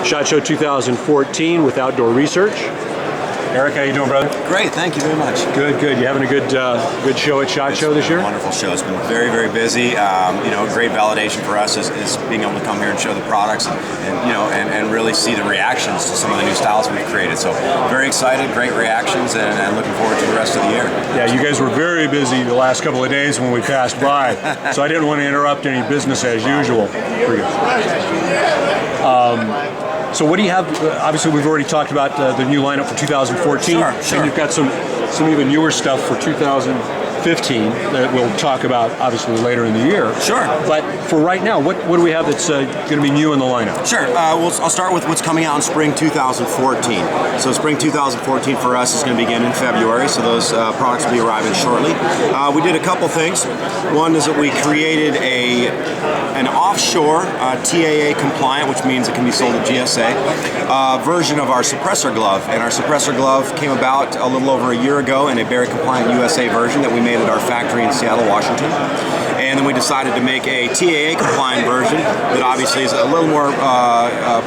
SHOT Show 2014 with Outdoor Research. Eric, how you doing, brother? Great, thank you very much. Good, good. You having a good show at SHOT Show this year? Wonderful show. It's been very, very busy. Great validation for us is being able to come here and show the products and really see the reactions to some of the new styles we've created. So very excited, great reactions, and looking forward to the rest of the year. Yeah, you guys were very busy the last couple of days when we passed by, so I didn't want to interrupt any business as usual. Pretty good. So what do you have? Obviously, we've already talked about the new lineup for 2014. Sure. And you've got some even newer stuff for 2015 that we'll talk about, obviously, later in the year. Sure. But for right now, what do we have that's going to be new in the lineup? Sure. I'll start with what's coming out in spring 2014. So spring 2014 for us is going to begin in February, so those products will be arriving shortly. We did a couple things. One is that we created an offshore TAA compliant, which means it can be sold at GSA, version of our suppressor glove. And our suppressor glove came about a little over a year ago in a Berry compliant USA version that we made at our factory in Seattle, Washington. And then we decided to make a TAA compliant version that obviously is a little more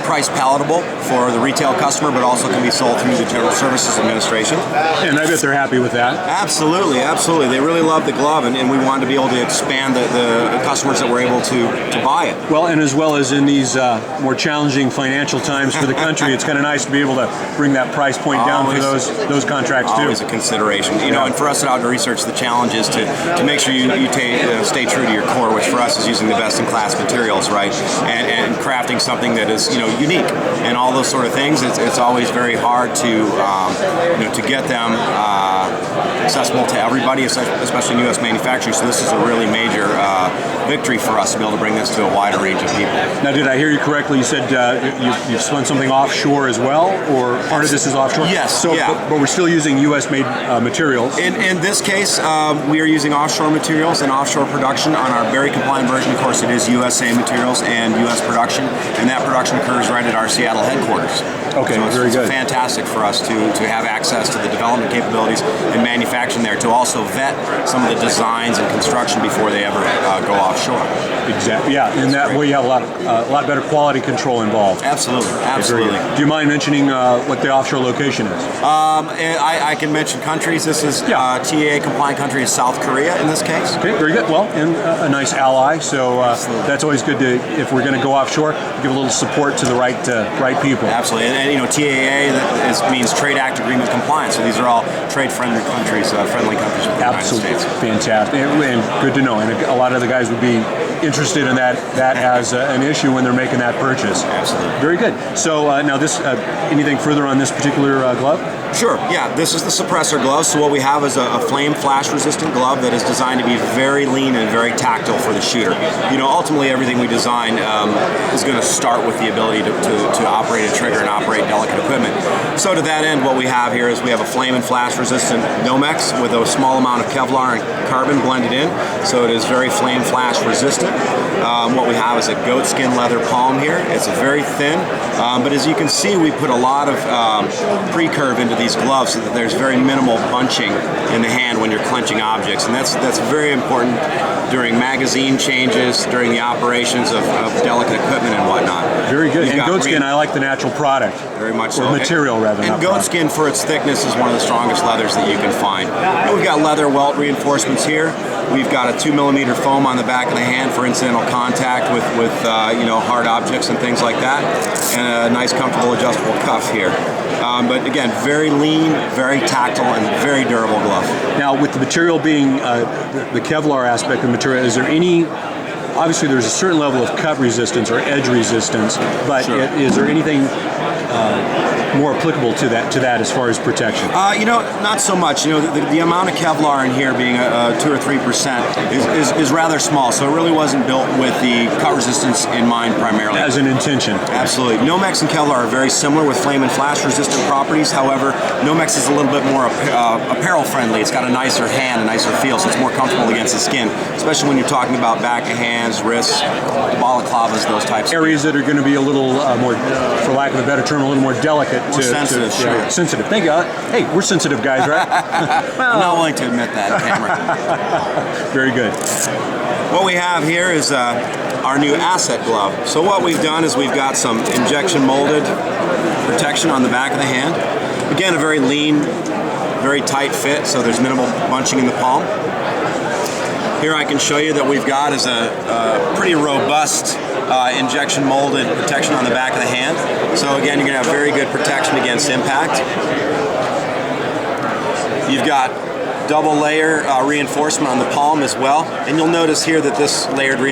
price palatable for the retail customer, but also can be sold through the General Services Administration. And I bet they're happy with that. Absolutely, absolutely. They really love the glove, and we wanted to be able to expand the customers that were able to buy it. Well, and as well as in these more challenging financial times for the country, it's kind of nice to be able to bring that price point down for those contracts too. Always a consideration. And for us at Outdoor Research, the challenge is to make sure you stay true to your core, which for us is using the best-in-class materials, right, and crafting something that is unique, and all those sort of things. It's always very hard to get them accessible to everybody, especially in U.S. manufacturing. So this is a really major victory for us to be able to bring this to a wider range of people. Now, did I hear you correctly? You said you've spun something offshore as well, or part of this is offshore? Yes. So, yeah. But we're still using U.S.-made materials. In this case, we are using offshore materials and offshore production. On our Berry compliant version, of course, it is USA materials and U.S. production, and that production occurs right at our Seattle headquarters. Okay, so very good. It's fantastic for us to have access to the development capabilities and manufacturing there, to also vet some of the designs and construction before they ever go offshore. Exactly. Yeah, in that way you have a lot better quality control involved. Absolutely, absolutely. Do you mind mentioning what the offshore location is? I can mention countries. This is TAA compliant country is South Korea in this case. Okay, very good. Well, and a nice ally, so that's always good to, if we're going to go offshore, give a little support to the right people. Absolutely, and TAA means Trade Act Agreement compliant. So these are all trade-friendly countries, friendly countries with the United States. Fantastic, and good to know. And a lot of the guys would be interested in that as an issue when they're making that purchase. Absolutely. Very good. So now this, anything further on this particular glove? Sure, yeah, this is the suppressor glove. So what we have is a flame flash resistant glove that is designed to be very lean and very tactile for the shooter. Ultimately everything we design is going to start with the ability to operate a trigger and operate delicate equipment. So to that end, what we have here is we have a flame and flash resistant Nomex with a small amount of Kevlar and carbon blended in, so it is very flame flash resistant. What we have is a goatskin leather palm here. It's very thin, but as you can see, we put a lot of pre-curve into these gloves so that there's very minimal bunching in the hand when you're clenching objects, and that's very important during magazine changes, during the operations of delicate equipment and whatnot. Very good. And goatskin, I like the natural product. Very much so. Or material, rather. And goatskin, for its thickness, is one of the strongest leathers that you can find. And we've got leather welt reinforcements here. We've got a 2mm foam on the back of the hand for incidental contact with hard objects and things like that, and a nice, comfortable, adjustable cuff here. But again, very lean, very tactile, and very durable glove. Now, with the material being the Kevlar aspect of the material, is there any? Obviously, there's a certain level of cut resistance or edge resistance, but sure. Is there anything more applicable to that as far as protection? Not so much. The amount of Kevlar in here being 2 or 3% is rather small, so it really wasn't built with the cut resistance in mind primarily. As an intention. Absolutely. Nomex and Kevlar are very similar with flame and flash resistant properties. However, Nomex is a little bit more apparel friendly. It's got a nicer hand, a nicer feel, so it's more comfortable against the skin, especially when you're talking about back of hands, wrists, balaclavas, those types. Areas that are going to be a little more, for lack of a better term, a little more delicate. More sensitive, sure. Sensitive. Thank you. Hey, we're sensitive guys, right? I'm not willing to admit that, camera. Very good. What we have here is our new Asset glove. So what we've done is we've got some injection molded protection on the back of the hand. Again, a very lean, very tight fit, so there's minimal bunching in the palm. Here I can show you that we've got is a pretty robust injection molded protection on the back of the hand. So again, you're going to have very good protection against impact. You've got double layer reinforcement on the palm as well, and you'll notice here that this layered